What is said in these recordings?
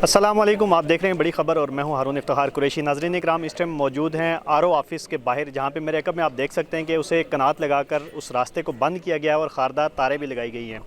अस्सलाम वालेकुम, आप देख रहे हैं बड़ी खबर और मैं हूं हारून इफ्तिखार कुरैशी। नाज़रीन इकराम, इस टाइम मौजूद हैं आरओ ऑफिस के बाहर, जहां पे मेरे अकब में आप देख सकते हैं कि उसे कनात लगाकर उस रास्ते को बंद किया गया है और खारदार तारें भी लगाई गई हैं।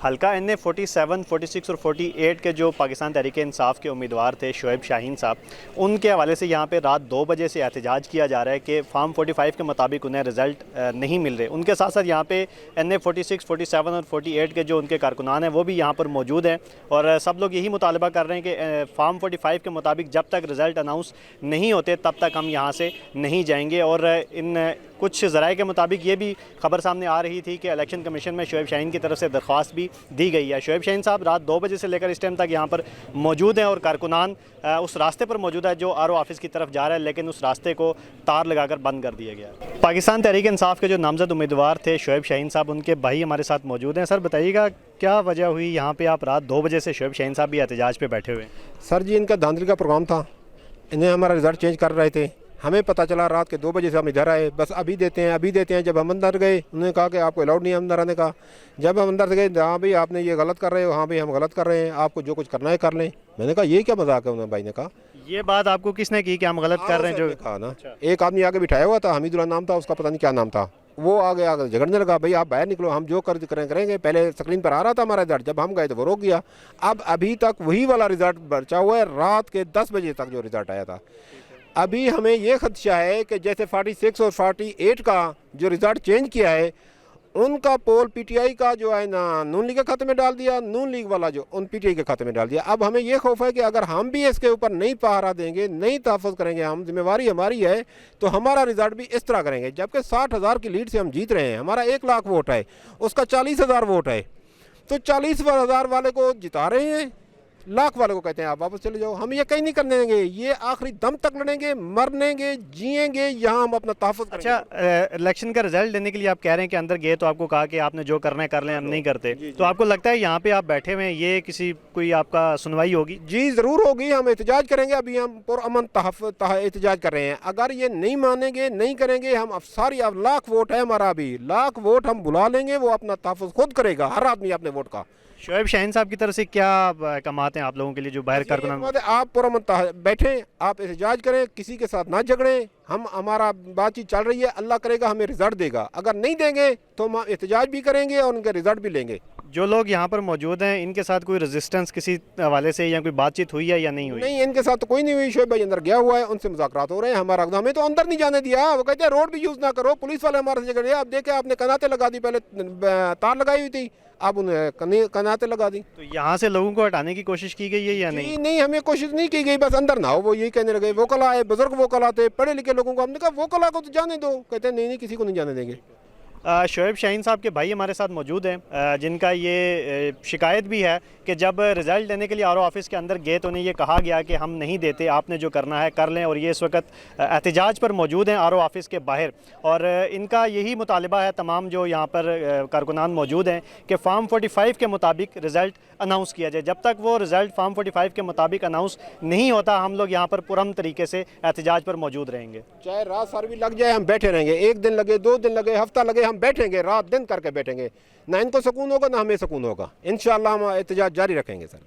हल्का NA 47, 46 और 48 के जो पाकिस्तान तहरीक इंसाफ के उम्मीदवार थे शोएब शाहीन साहब, उनके हवाले से यहाँ पे रात 2 बजे से एहतजाज किया जा रहा है कि फार्म 45 के मुताबिक उन्हें रिज़ल्ट नहीं मिल रहे। उनके साथ साथ यहाँ पे NA 46, 47 और 48 के जो उनके कारकुनान हैं वो भी यहाँ पर मौजूद हैं और सब लोग यही मुतालबा कर रहे हैं कि फार्म 45 के मुताबिक जब तक रिज़ल्ट अनाउंस नहीं होते तब तक हम यहाँ से नहीं जाएंगे। और इन कुछ ज़राए के मुताबिक ये भी खबर सामने आ रही थी कि इलेक्शन कमीशन में शोएब शाहीन की तरफ से दरख्वास्त भी दी गई है। शोएब शाहीन साहब रात 2 बजे से लेकर इस टाइम तक यहाँ पर मौजूद हैं और कारकुनान उस रास्ते पर मौजूद है जो आरओ ऑफिस की तरफ जा रहा है, लेकिन उस रास्ते को तार लगाकर बंद कर दिया गया। पाकिस्तान तहरीक इंसाफ के जो नामजद उम्मीदवार थे शोएब शाहीन साहब, उनके भाई हमारे साथ मौजूद हैं। सर बताइएगा क्या वजह हुई यहाँ पे आप रात 2 बजे से शोएब शाहीन साहब भी एहतजाज पे बैठे हुए हैं? सर जी, इनका धांधली का प्रोग्राम था, इन्हें हमारा रिज़ल्ट चेंज कर रहे थे। हमें पता चला रात के 2 बजे से हम इधर आए, बस अभी देते हैं अभी देते हैं। जब हम अंदर गए उन्होंने कहा कि आपको अलाउड नहीं है अंदर आने का। जब हम अंदर से गए, हाँ भाई आपने ये गलत कर रहे हो, हाँ भाई हम गलत कर रहे हैं, आपको जो कुछ करना है कर लें। मैंने कहा ये क्या मजाक है? उन्होंने भाई ने कहा ये बात आपको किसने की कि हम गलत कर रहे हैं? जो कहा ना, एक आदमी आगे बिठाया हुआ था, हमीदुल्ला नाम था उसका, पता नहीं क्या नाम था, वो आगे आगे झगड़ने लगा, भाई आप बाहर निकलो, हम जो करेंगे। पहले स्क्रीन पर आ रहा था हमारा रिजल्ट, जब हम गए तो वो रोक गया। अब अभी तक वही वाला रिजल्ट बचा हुआ है, रात के 10 बजे तक जो रिजल्ट आया था। अभी हमें ये खदशा है कि जैसे 46 और 48 का जो रिज़ल्ट चेंज किया है, उनका पोल PTI का जो है ना नून लीग के खाते में डाल दिया, नून लीग वाला जो उन PTI के खाते में डाल दिया। अब हमें ये खौफ है कि अगर हम भी इसके ऊपर नहीं पहरा देंगे, नहीं तहफ़्फ़ुज़ करेंगे, हम जिम्मेवारी हमारी है, तो हमारा रिज़ल्ट भी इस तरह करेंगे। जबकि 60,000 की लीड से हम जीत रहे हैं, हमारा 1 लाख वोट है, उसका 40,000 वोट है, तो 40,000 वाले को जिता रहे हैं, लाख वाले को कहते हैं आप वापस चले जाओ। हम ये कहीं नहीं करने देंगे, ये आखिरी दम तक लड़ेंगे, मरनेंगे, जिएंगे, यहाँ हम अपना तहफ़्फ़ुज़ करेंगे। अच्छा, इलेक्शन का रिजल्ट देने के लिए आप कह रहे हैं कि अंदर गए तो आपको कहा कि आपने जो करना है कर लें, हम नहीं करते, तो आपको लगता है यहाँ पे आप बैठे हुए हैं, ये किसी कोई आपका सुनवाई होगी? जी ज़रूर होगी, हम एहतजाज करेंगे। अभी हम पुरअमन एहतजाज कर रहे हैं। अगर ये नहीं मानेंगे, नहीं करेंगे, हम अब सारी अब लाख वोट है हमारा, अभी लाख वोट हम बुला लेंगे, वो अपना तहफ़्फ़ुज़ खुद करेगा, हर आदमी अपने वोट का। शोएब शाहीन साहब की तरफ से क्या कमाते हैं आप लोगों के लिए जो बाहर कारकुनान? आप पुरअमन बैठें, आप एहतजाज करें, किसी के साथ ना झगड़ें। हम हमारा बातचीत चल रही है, अल्लाह करेगा हमें रिजल्ट देगा। अगर नहीं देंगे तो हम एहतजाज भी करेंगे और उनके रिजल्ट भी लेंगे। जो लोग यहाँ पर मौजूद हैं, इनके साथ कोई रेजिस्टेंस किसी हवाले से या कोई बातचीत हुई है या नहीं हुई? नहीं, इनके साथ तो कोई नहीं हुई। शोएब भाई अंदर गया हुआ है, उनसे मुज़ाकरात हो रहे हैं। हमारा हमें तो अंदर नहीं जाने दिया। वो कहते हैं रोड भी यूज़ ना करो, पुलिस वाले हमारे से झगड़े। अब देखे आपने कनाते लगा दी, पहले तार लगाई हुई थी, अब उन्हें कनाते लगा दी। तो यहाँ से लोगों को हटाने की कोशिश की गई है या नहीं? नहीं, हमें कोशिश नहीं की गई, बस अंदर ना हो। वो यही कहने लगे, वोकल आए, बुजुर्ग वोकल आते, पढ़े लिखे लोगों को। हमने कहा वोकल को तो जाने दो, कहते नहीं किसी को नहीं जाने देंगे। शोएब शाहीन साहब के भाई हमारे साथ मौजूद हैं, जिनका ये शिकायत भी है कि जब रिज़ल्ट लेने के लिए आरओ ऑफिस के अंदर गए तो उन्हें ये कहा गया कि हम नहीं देते, आपने जो करना है कर लें। और ये इस वक्त एहतजाज पर मौजूद हैं आरओ ऑफिस के बाहर, और इनका यही मुतालबा है तमाम जो यहाँ पर कारकुनान मौजूद हैं कि फार्म 45 के मुताबिक रिज़ल्ट अनाउंस किया जाए। जब तक वो रिज़ल्ट फार्म 45 के मुताबिक अनाउंस नहीं होता, हम लोग यहाँ पर पुरअमन तरीके से एहतजाज पर मौजूद रहेंगे। चाहे रात सार भी लग जाए, हम बैठे रहेंगे। 1 दिन लगे, 2 दिन लगे, हफ्ता लगे, हम बैठेंगे, रात दिन करके बैठेंगे। ना इनको सुकून होगा ना हमें सुकून होगा। इंशाअल्लाह हम एहतजाज जारी रखेंगे सर।